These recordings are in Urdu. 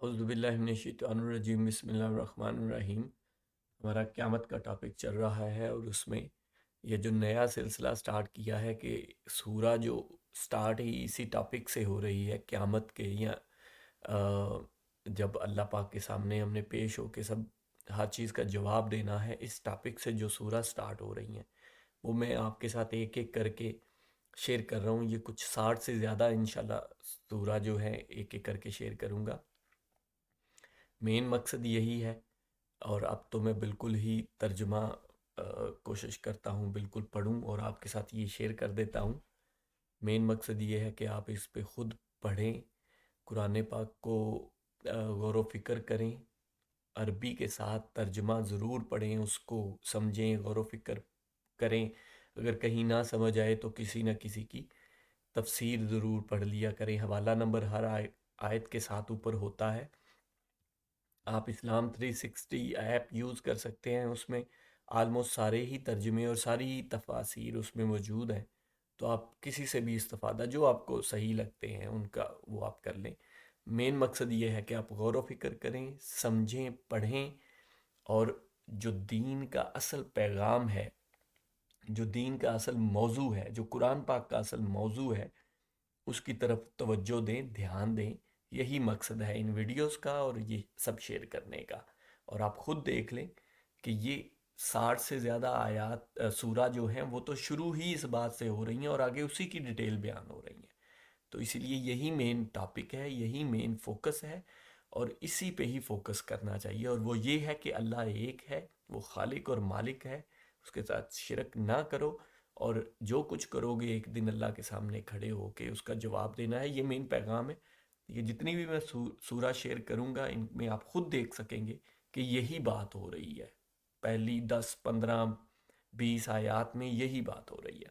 اعوذ باللہ من الشیطان الرجیم، بسم اللہ الرحمن الرحیم۔ ہمارا قیامت کا ٹاپک چل رہا ہے اور اس میں یہ جو نیا سلسلہ سٹارٹ کیا ہے کہ سورہ جو سٹارٹ ہی اسی ٹاپک سے ہو رہی ہے قیامت کے، یا جب اللہ پاک کے سامنے ہم نے پیش ہو کے سب ہر چیز کا جواب دینا ہے، اس ٹاپک سے جو سورہ سٹارٹ ہو رہی ہیں وہ میں آپ کے ساتھ ایک ایک کر کے شیئر کر رہا ہوں۔ یہ کچھ 60 سے زیادہ انشاءاللہ سورہ جو ہے ایک ایک کر کے شیئر کروں گا۔ مین مقصد یہی ہے، اور اب تو میں بالکل ہی ترجمہ کوشش کرتا ہوں بالکل پڑھوں اور آپ کے ساتھ یہ شیئر کر دیتا ہوں۔ مین مقصد یہ ہے کہ آپ اس پہ خود پڑھیں، قرآن پاک کو غور و فکر کریں، عربی کے ساتھ ترجمہ ضرور پڑھیں، اس کو سمجھیں، غور و فکر کریں۔ اگر کہیں نہ سمجھ آئے تو کسی نہ کسی کی تفسیر ضرور پڑھ لیا کریں۔ حوالہ نمبر ہر آیت کے ساتھ اوپر ہوتا ہے۔ آپ اسلام 360 ایپ یوز کر سکتے ہیں، اس میں آلموسٹ سارے ہی ترجمے اور ساری ہی تفاسیر اس میں موجود ہیں، تو آپ کسی سے بھی استفادہ جو آپ کو صحیح لگتے ہیں ان کا وہ آپ کر لیں۔ مین مقصد یہ ہے کہ آپ غور و فکر کریں، سمجھیں، پڑھیں، اور جو دین کا اصل پیغام ہے، جو دین کا اصل موضوع ہے، جو قرآن پاک کا اصل موضوع ہے، اس کی طرف توجہ دیں، دھیان دیں۔ یہی مقصد ہے ان ویڈیوز کا اور یہ سب شیئر کرنے کا۔ اور آپ خود دیکھ لیں کہ یہ 60 سے زیادہ آیات سورہ جو ہیں وہ تو شروع ہی اس بات سے ہو رہی ہیں اور آگے اسی کی ڈیٹیل بیان ہو رہی ہیں، تو اسی لیے یہی مین ٹاپک ہے، یہی مین فوکس ہے، اور اسی پہ ہی فوکس کرنا چاہیے۔ اور وہ یہ ہے کہ اللہ ایک ہے، وہ خالق اور مالک ہے، اس کے ساتھ شرک نہ کرو، اور جو کچھ کرو گے ایک دن اللہ کے سامنے کھڑے ہو کے اس کا جواب دینا ہے۔ یہ مین پیغام ہے۔ یہ جتنی بھی میں سورہ شیئر کروں گا ان میں آپ خود دیکھ سکیں گے کہ یہی بات ہو رہی ہے، پہلی 10 15 20 آیات میں یہی بات ہو رہی ہے۔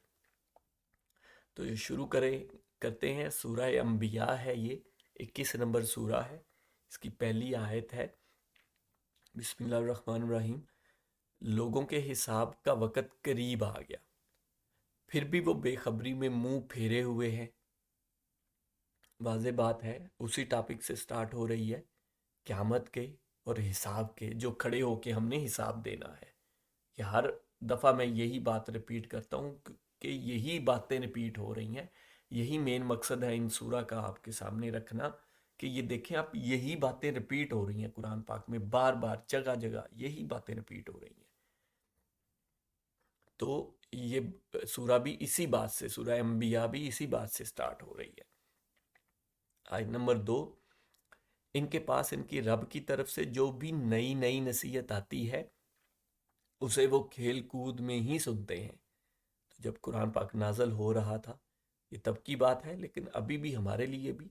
تو یہ شروع کرتے ہیں۔ سورہ انبیاء ہے، یہ 21 نمبر سورہ ہے۔ اس کی پہلی آیت ہے، بسم اللہ الرحمن الرحیم۔ لوگوں کے حساب کا وقت قریب آ گیا، پھر بھی وہ بے خبری میں منہ پھیرے ہوئے ہیں۔ واضح بات ہے، اسی ٹاپک سے سٹارٹ ہو رہی ہے، قیامت کے اور حساب کے، جو کھڑے ہو کے ہم نے حساب دینا ہے۔ یہ ہر دفعہ میں یہی بات ریپیٹ کرتا ہوں کہ یہی باتیں ریپیٹ ہو رہی ہیں۔ یہی مین مقصد ہے ان سورہ کا آپ کے سامنے رکھنا، کہ یہ دیکھیں آپ، یہی باتیں ریپیٹ ہو رہی ہیں قرآن پاک میں، بار بار جگہ جگہ یہی باتیں ریپیٹ ہو رہی ہیں۔ تو یہ سورہ بھی اسی بات سے، سورہ انبیاء بھی اسی بات سے سٹارٹ ہو رہی ہے۔ آیت نمبر 2، ان کے پاس ان کی رب کی طرف سے جو بھی نئی نئی نصیحت آتی ہے اسے وہ کھیل کود میں ہی سنتے ہیں۔ تو جب قرآن پاک نازل ہو رہا تھا، یہ تب کی بات ہے، لیکن ابھی بھی ہمارے لیے بھی،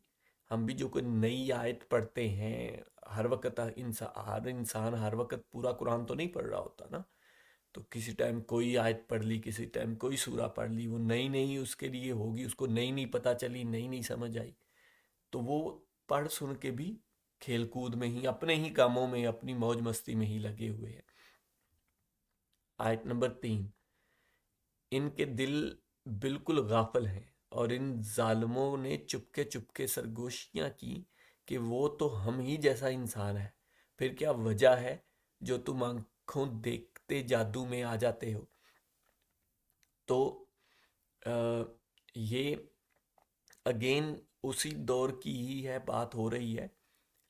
ہم بھی جو کوئی نئی آیت پڑھتے ہیں، ہر وقت ہر انسان ہر وقت پورا قرآن تو نہیں پڑھ رہا ہوتا نا، تو کسی ٹائم کوئی آیت پڑھ لی، کسی ٹائم کوئی سورہ پڑھ لی، وہ نئی نئی اس کے لیے ہوگی، اس کو نئی نئی پتہ چلی، نئی نئی سمجھ آئی، تو وہ پڑھ سن کے بھی کھیل کود میں ہی، اپنے ہی کاموں میں، اپنی موج مستی میں ہی لگے ہوئے ہیں۔ آیت نمبر 3، ان کے دل بالکل غافل ہیں اور ان ظالموں نے چپکے سرگوشیاں کی کہ وہ تو ہم ہی جیسا انسان ہے، پھر کیا وجہ ہے جو تم آنکھوں دیکھتے جادو میں آ جاتے ہو۔ تو یہ اگین اسی دور کی ہی ہے، بات ہو رہی ہے،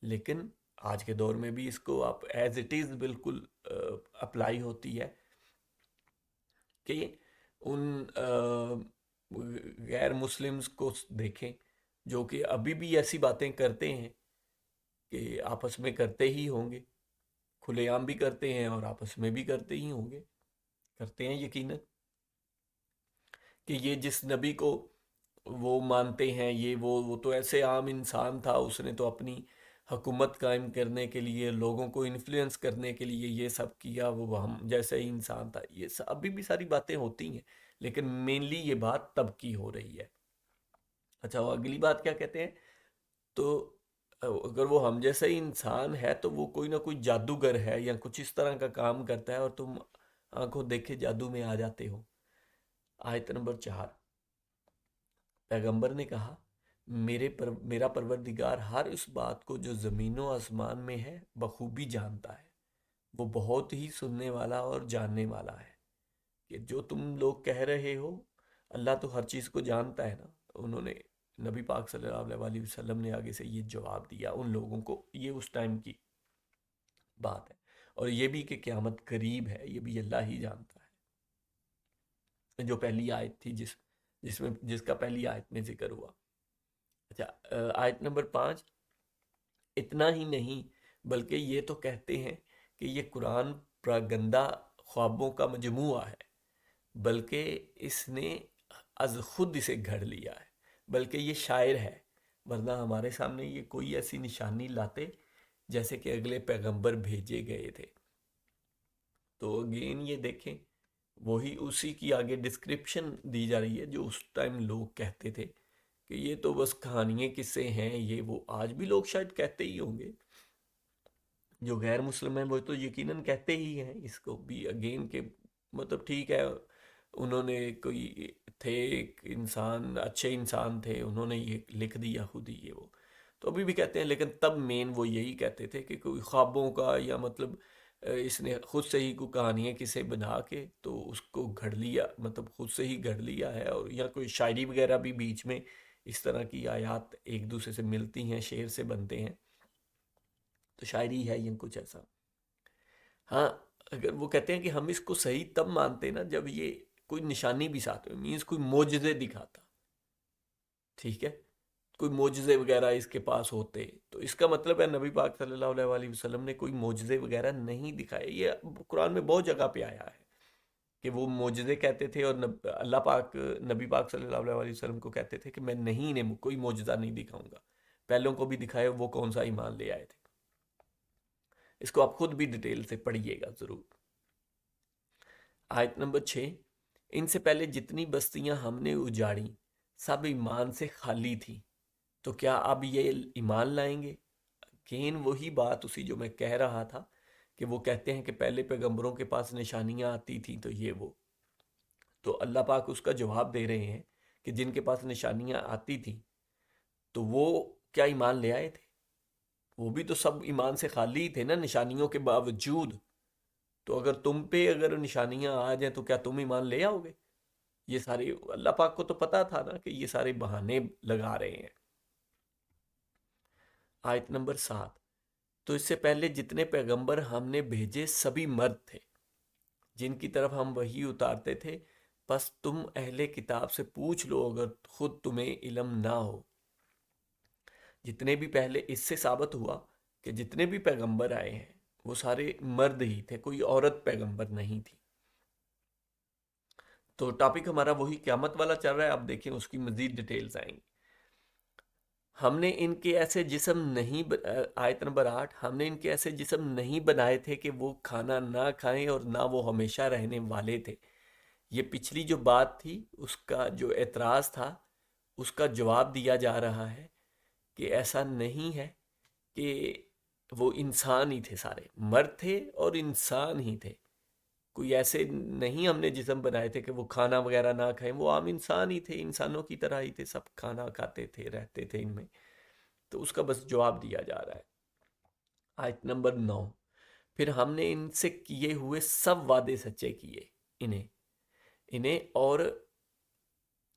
لیکن آج کے دور میں بھی اس کو آپ ایز اٹ از بالکل اپلائی ہوتی ہے، کہ ان غیر مسلمز کو دیکھیں جو کہ ابھی بھی ایسی باتیں کرتے ہیں، کہ آپس میں کرتے ہی ہوں گے، کھلے عام بھی کرتے ہیں اور آپس میں بھی کرتے ہی ہوں گے، کرتے ہیں یقیناً، کہ یہ جس نبی کو وہ مانتے ہیں، یہ وہ تو ایسے عام انسان تھا، اس نے تو اپنی حکومت قائم کرنے کے لیے، لوگوں کو انفلوئنس کرنے کے لیے یہ سب کیا، وہ ہم جیسے ہی انسان تھا۔ یہ ابھی بھی ساری باتیں ہوتی ہیں، لیکن مینلی یہ بات تب کی ہو رہی ہے۔ اچھا، وہ اگلی بات کیا کہتے ہیں، تو اگر وہ ہم جیسا ہی انسان ہے تو وہ کوئی نہ کوئی جادوگر ہے یا کچھ اس طرح کا کام کرتا ہے، اور تم آنکھوں دیکھے جادو میں آ جاتے ہو۔ آیت نمبر 4، پیغمبر نے کہا، میرا پروردگار ہر اس بات کو جو زمین و آسمان میں ہے بخوبی جانتا ہے، وہ بہت ہی سننے والا اور جاننے والا ہے، کہ جو تم لوگ کہہ رہے ہو اللہ تو ہر چیز کو جانتا ہے نا۔ انہوں نے نبی پاک صلی اللہ علیہ وسلم نے آگے سے یہ جواب دیا ان لوگوں کو، یہ اس ٹائم کی بات ہے، اور یہ بھی کہ قیامت قریب ہے، یہ بھی اللہ ہی جانتا ہے، جو پہلی آیت تھی جس کا پہلی آیت میں ذکر ہوا۔ اچھا، آیت نمبر 5، اتنا ہی نہیں بلکہ یہ تو کہتے ہیں کہ یہ قرآن پراگندہ خوابوں کا مجموعہ ہے، بلکہ اس نے از خود اسے گھڑ لیا ہے، بلکہ یہ شاعر ہے، ورنہ ہمارے سامنے یہ کوئی ایسی نشانی لاتے جیسے کہ اگلے پیغمبر بھیجے گئے تھے۔ تو اگین یہ دیکھیں، وہی اسی کی آگے ڈسکرپشن دی جا رہی ہے جو اس ٹائم لوگ کہتے تھے کہ یہ تو بس کہانیاں قصے ہیں، یہ وہ آج بھی لوگ شاید کہتے ہی ہوں گے، جو غیر مسلم ہیں وہ تو یقیناً کہتے ہی ہیں اس کو بھی اگین کہ مطلب ٹھیک ہے، انہوں نے کوئی تھے ایک انسان، اچھے انسان تھے، انہوں نے یہ لکھ دیا خود ہی یہ وہ، تو ابھی بھی کہتے ہیں، لیکن تب مین وہ یہی کہتے تھے کہ کوئی خوابوں کا یا مطلب اس نے خود سے ہی کوئی کہانیاں کسے بنا کے تو اس کو گھڑ لیا، مطلب خود سے ہی گھڑ لیا ہے، اور یا کوئی شاعری وغیرہ بھی بیچ میں اس طرح کی آیات ایک دوسرے سے ملتی ہیں، شعر سے بنتے ہیں، تو شاعری ہے یہ کچھ ایسا۔ ہاں، اگر وہ کہتے ہیں کہ ہم اس کو صحیح تب مانتے نا جب یہ کوئی نشانی بھی ساتھ میں، مینز کوئی معجزے دکھاتا، ٹھیک ہے، کوئی معجزے وغیرہ اس کے پاس ہوتے، تو اس کا مطلب ہے نبی پاک صلی اللہ علیہ وسلم نے کوئی معجزے وغیرہ نہیں دکھائے۔ یہ قرآن میں بہت جگہ پہ آیا ہے کہ وہ معجزے کہتے تھے، اور اللہ پاک نبی پاک صلی اللہ علیہ وسلم کو کہتے تھے کہ میں نہیں انہیں کوئی معجزہ نہیں دکھاؤں گا، پہلوں کو بھی دکھائے وہ کون سا ایمان لے آئے تھے۔ اس کو آپ خود بھی ڈیٹیل سے پڑھیے گا ضرور۔ آیت نمبر 6، ان سے پہلے جتنی بستیاں ہم نے اجاڑی سب ایمان سے خالی تھی، تو کیا اب یہ ایمان لائیں گے؟ اگین وہی بات اسی جو میں کہہ رہا تھا کہ وہ کہتے ہیں کہ پہلے پیغمبروں کے پاس نشانیاں آتی تھیں تو یہ وہ، تو اللہ پاک اس کا جواب دے رہے ہیں کہ جن کے پاس نشانیاں آتی تھیں تو وہ کیا ایمان لے آئے تھے؟ وہ بھی تو سب ایمان سے خالی تھے نا نشانیوں کے باوجود، تو اگر تم پہ اگر نشانیاں آ جائیں تو کیا تم ایمان لے آؤ گے؟ یہ سارے اللہ پاک کو تو پتا تھا نا کہ یہ سارے بہانے لگا رہے ہیں۔ آیت نمبر 7، تو اس سے پہلے جتنے پیغمبر ہم نے بھیجے سبھی مرد تھے جن کی طرف ہم وحی اتارتے تھے، بس تم اہل کتاب سے پوچھ لو اگر خود تمہیں علم نہ ہو۔ جتنے بھی پہلے اس سے ثابت ہوا کہ جتنے بھی پیغمبر آئے ہیں وہ سارے مرد ہی تھے، کوئی عورت پیغمبر نہیں تھی۔ تو ٹاپک ہمارا وہی قیامت والا چل رہا ہے، اب دیکھیں اس کی مزید ڈیٹیلز آئیں گی۔ ہم نے ان کے ایسے جسم نہیں آیت نمبر 8، ہم نے ان کے ایسے جسم نہیں بنائے تھے کہ وہ کھانا نہ کھائیں اور نہ وہ ہمیشہ رہنے والے تھے۔ یہ پچھلی جو بات تھی اس کا جو اعتراض تھا اس کا جواب دیا جا رہا ہے کہ ایسا نہیں ہے کہ وہ انسان ہی تھے، سارے مرد تھے اور انسان ہی تھے، کوئی ایسے نہیں ہم نے جسم بنائے تھے کہ وہ کھانا وغیرہ نہ کھائیں، وہ عام انسان ہی تھے، انسانوں کی طرح ہی تھے، سب کھانا کھاتے تھے، رہتے تھے ان میں، تو اس کا بس جواب دیا جا رہا ہے۔ آیت نمبر 9، پھر ہم نے ان سے کیے ہوئے سب وعدے سچے کیے، انہیں اور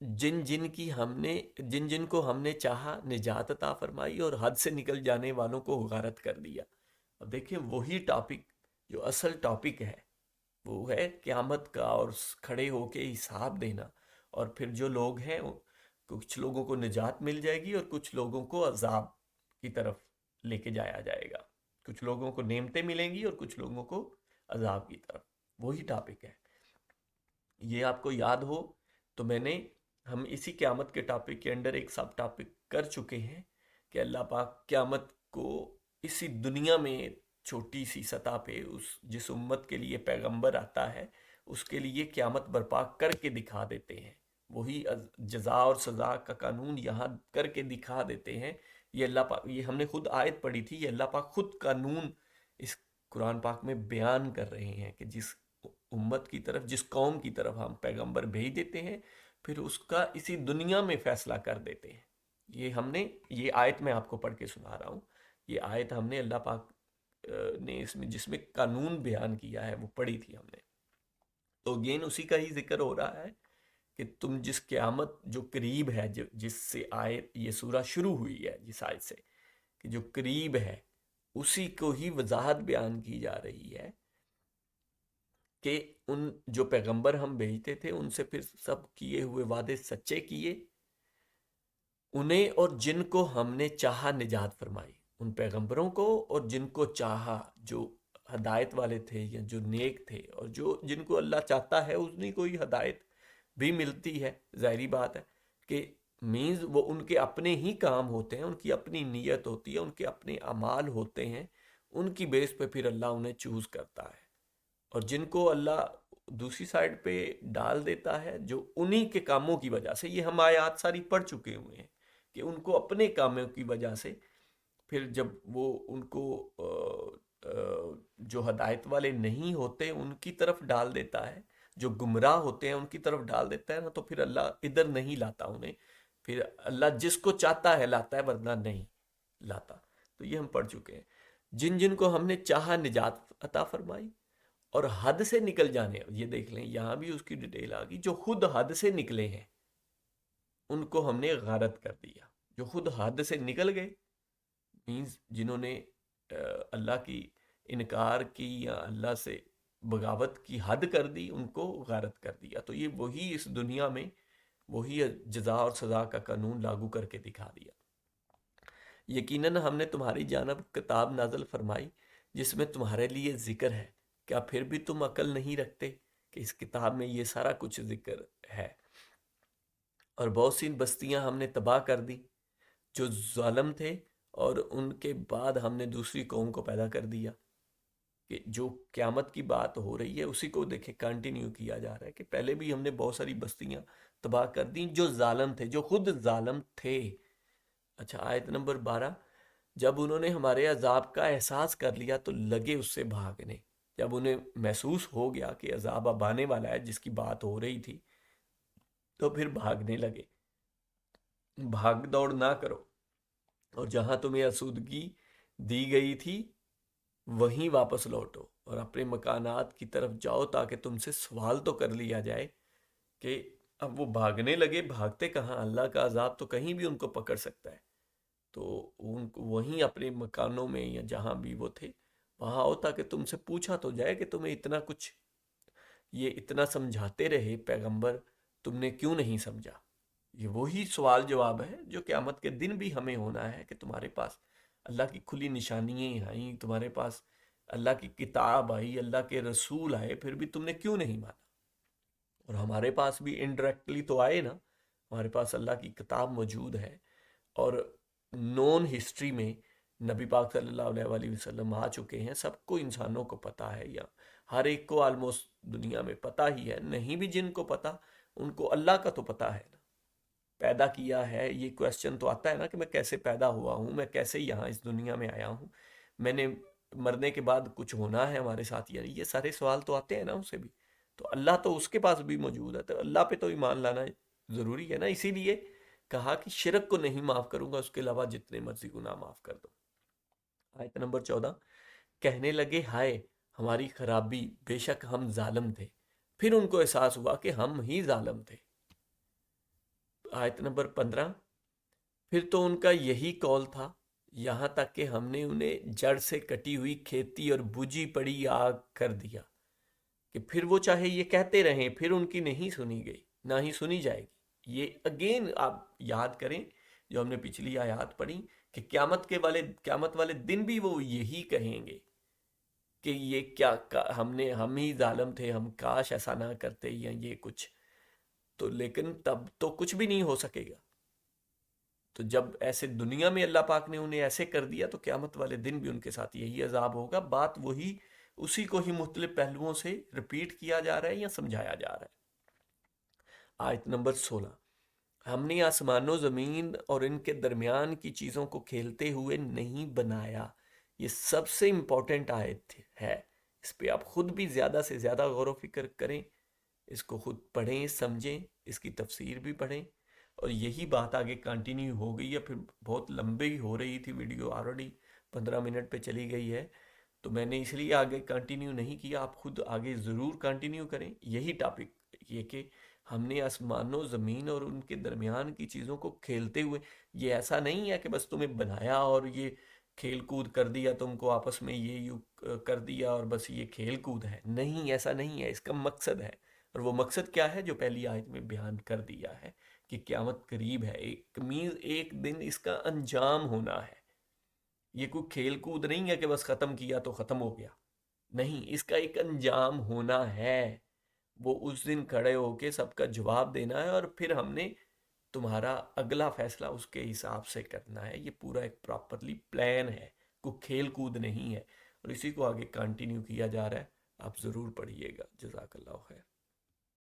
جن جن کو ہم نے چاہا نجات عطا فرمائی اور حد سے نکل جانے والوں کو غارت کر دیا۔ اب دیکھیں وہی ٹاپک جو اصل ٹاپک ہے وہ ہے قیامت کا، اور کھڑے ہو کے حساب دینا، اور پھر جو لوگ ہیں کچھ لوگوں کو نجات مل جائے گی اور کچھ لوگوں کو عذاب کی طرف لے کے جایا جائے گا، کچھ لوگوں کو نعمتیں ملیں گی اور کچھ لوگوں کو عذاب کی طرف، وہی ٹاپک ہے۔ یہ آپ کو یاد ہو تو ہم اسی قیامت کے ٹاپک کے اندر ایک سب ٹاپک کر چکے ہیں کہ اللہ پاک قیامت کو اسی دنیا میں چھوٹی سی سطح پہ جس امت کے لیے پیغمبر آتا ہے اس کے لیے قیامت برپا کر کے دکھا دیتے ہیں، وہی جزا اور سزا کا قانون یہاں کر کے دکھا دیتے ہیں۔ یہ اللہ پاک، یہ ہم نے خود آیت پڑھی تھی، یہ اللہ پاک خود قانون اس قرآن پاک میں بیان کر رہے ہیں کہ جس امت کی طرف، جس قوم کی طرف ہم پیغمبر بھیج دیتے ہیں پھر اس کا اسی دنیا میں فیصلہ کر دیتے ہیں۔ یہ آیت میں آپ کو پڑھ کے سنا رہا ہوں. یہ آیت ہم نے اللہ پاک نے اس میں جس میں قانون بیان کیا ہے وہ پڑھی تھی ہم نے. تو اگین اسی کا ہی ذکر ہو رہا ہے کہ تم جس قیامت جو قریب ہے، جس سے آیت یہ سورہ شروع ہوئی ہے، جس آیت سے کہ جو قریب ہے، اسی کو ہی وضاحت بیان کی جا رہی ہے کہ ان جو پیغمبر ہم بھیجتے تھے ان سے پھر سب کیے ہوئے وعدے سچے کیے، انہیں اور جن کو ہم نے چاہا نجات فرمائی، ان پیغمبروں کو اور جن کو چاہا، جو ہدایت والے تھے یا جو نیک تھے، اور جن کو اللہ چاہتا ہے انہیں کو ہی ہدایت بھی ملتی ہے. ظاہری بات ہے کہ مینز وہ ان کے اپنے ہی کام ہوتے ہیں، ان کی اپنی نیت ہوتی ہے، ان کے اپنے اعمال ہوتے ہیں، ان کی بیس پہ پھر اللہ انہیں چوز کرتا ہے. اور جن کو اللہ دوسری سائڈ پہ ڈال دیتا ہے جو انہی کے کاموں کی وجہ سے، یہ ہم آیات ساری پڑھ چکے ہوئے ہیں کہ ان کو اپنے کاموں کی وجہ سے پھر جب وہ ان کو جو ہدایت والے نہیں ہوتے ان کی طرف ڈال دیتا ہے، جو گمراہ ہوتے ہیں ان کی طرف ڈال دیتا ہے نا، تو پھر اللہ ادھر نہیں لاتا انہیں. پھر اللہ جس کو چاہتا ہے لاتا ہے، ورنہ نہیں لاتا. تو یہ ہم پڑھ چکے ہیں. جن جن کو ہم نے چاہا نجات عطا فرمائی، اور حد سے نکل جانے، یہ دیکھ لیں یہاں بھی اس کی ڈیٹیل آ گئی، جو خود حد سے نکلے ہیں ان کو ہم نے غارت کر دیا. جو خود حد سے نکل گئے مینز جنہوں نے اللہ کی انکار کی یا اللہ سے بغاوت کی حد کر دی، ان کو غارت کر دیا. تو یہ وہی اس دنیا میں وہی جزا اور سزا کا قانون لاگو کر کے دکھا دیا. یقیناً ہم نے تمہاری جانب کتاب نازل فرمائی جس میں تمہارے لیے ذکر ہے، کیا پھر بھی تم عقل نہیں رکھتے کہ اس کتاب میں یہ سارا کچھ ذکر ہے. اور بہت سی بستیاں ہم نے تباہ کر دی جو ظالم تھے، اور ان کے بعد ہم نے دوسری قوم کو پیدا کر دیا. کہ جو قیامت کی بات ہو رہی ہے اسی کو دیکھیں کنٹینیو کیا جا رہا ہے کہ پہلے بھی ہم نے بہت ساری بستیاں تباہ کر دیں جو ظالم تھے، جو خود ظالم تھے. اچھا، آیت نمبر 12. جب انہوں نے ہمارے عذاب کا احساس کر لیا تو لگے اس سے بھاگنے. جب انہیں محسوس ہو گیا کہ عذاب اب آنے والا ہے جس کی بات ہو رہی تھی، تو پھر بھاگنے لگے. بھاگ دوڑ نہ کرو، اور جہاں تمہیں آسودگی دی گئی تھی وہیں واپس لوٹو اور اپنے مکانات کی طرف جاؤ تاکہ تم سے سوال تو کر لیا جائے. کہ اب وہ بھاگنے لگے، بھاگتے کہاں؟ اللہ کا عذاب تو کہیں بھی ان کو پکڑ سکتا ہے. تو ان کو وہیں اپنے مکانوں میں یا جہاں بھی وہ تھے وہاں آؤ تاکہ تم سے پوچھا تو جائے کہ تمہیں اتنا کچھ یہ اتنا سمجھاتے رہے پیغمبر، تم نے کیوں نہیں سمجھا. یہ وہی سوال جواب ہے جو قیامت کے دن بھی ہمیں ہونا ہے کہ تمہارے پاس اللہ کی کھلی نشانیاں آئیں، تمہارے پاس اللہ کی کتاب آئی، اللہ کے رسول آئے، پھر بھی تم نے کیوں نہیں مانا. اور ہمارے پاس بھی انڈائریکٹلی تو آئے نا، ہمارے پاس اللہ کی کتاب موجود ہے، اور نون ہسٹری میں نبی پاک صلی اللہ علیہ وآلہ وسلم آ چکے ہیں. سب کو انسانوں کو پتہ ہے، یا ہر ایک کو آلموسٹ دنیا میں پتہ ہی ہے. نہیں بھی جن کو پتہ ان کو اللہ کا تو پتہ ہے نا، پیدا کیا ہے. یہ کویسچن تو آتا ہے نا کہ میں کیسے پیدا ہوا ہوں، میں کیسے یہاں اس دنیا میں آیا ہوں، میں نے مرنے کے بعد کچھ ہونا ہے ہمارے ساتھ، یعنی یہ سارے سوال تو آتے ہیں نا اسے بھی. تو اللہ تو اس کے پاس بھی موجود ہے، تو اللہ پہ تو ایمان لانا ضروری ہے نا. اسی لیے کہا کہ شرک کو نہیں معاف کروں گا، اس کے علاوہ جتنے مرضی گناہ معاف کر دو. آیت نمبر 14. کہنے لگے ہائے ہماری خرابی، بے شک ہم ظالم تھے. پھر ان کو احساس ہوا کہ ہم ہی ظالم تھے. آیت نمبر 15. پھر تو ان کا یہی قول تھا یہاں تک کہ ہم نے انہیں جڑ سے کٹی ہوئی کھیتی اور بجھی پڑی آگ کر دیا. کہ پھر وہ چاہے یہ کہتے رہیں، پھر ان کی نہیں سنی گئی، نہ ہی سنی جائے گی. یہ اگین آپ یاد کریں جو ہم نے پچھلی آیات پڑھی کہ قیامت والے دن بھی وہ یہی کہیں گے کہ یہ کیا ہم ہی ظالم تھے، ہم کاش ایسا نہ کرتے یا یہ کچھ. تو لیکن تب تو کچھ بھی نہیں ہو سکے گا. تو جب ایسے دنیا میں اللہ پاک نے انہیں ایسے کر دیا تو قیامت والے دن بھی ان کے ساتھ یہی عذاب ہوگا. بات وہی، اسی کو ہی مختلف پہلوؤں سے ریپیٹ کیا جا رہا ہے یا سمجھایا جا رہا ہے. آیت نمبر 16. ہم نے آسمان و زمین اور ان کے درمیان کی چیزوں کو کھیلتے ہوئے نہیں بنایا. یہ سب سے امپورٹنٹ آیت ہے، اس پہ آپ خود بھی زیادہ سے زیادہ غور و فکر کریں، اس کو خود پڑھیں، سمجھیں، اس کی تفسیر بھی پڑھیں، اور یہی بات آگے کنٹینیو ہو گئی ہے، پھر بہت لمبی ہو رہی تھی ویڈیو، آلریڈی 15 منٹ پہ چلی گئی ہے، تو میں نے اس لیے آگے کنٹینیو نہیں کیا. آپ خود آگے ضرور کنٹینیو کریں یہی ٹاپک، یہ کہ ہم نے آسمان و زمین اور ان کے درمیان کی چیزوں کو کھیلتے ہوئے، یہ ایسا نہیں ہے کہ بس تمہیں بنایا اور یہ کھیل کود کر دیا، تم کو آپس میں یہ یوں کر دیا اور بس یہ کھیل کود ہے. نہیں، ایسا نہیں ہے، اس کا مقصد ہے. اور وہ مقصد کیا ہے جو پہلی آیت میں بیان کر دیا ہے کہ قیامت قریب ہے، ایک دن اس کا انجام ہونا ہے. یہ کوئی کھیل کود نہیں ہے کہ بس ختم کیا تو ختم ہو گیا. نہیں، اس کا ایک انجام ہونا ہے. وہ اس دن کھڑے ہو کے سب کا جواب دینا ہے، اور پھر ہم نے تمہارا اگلا فیصلہ اس کے حساب سے کرنا ہے. یہ پورا ایک پراپرلی پلان ہے، کوئی کھیل کود نہیں ہے. اور اسی کو آگے کنٹینیو کیا جا رہا ہے. آپ ضرور پڑھیے گا. جزاک اللہ خیر.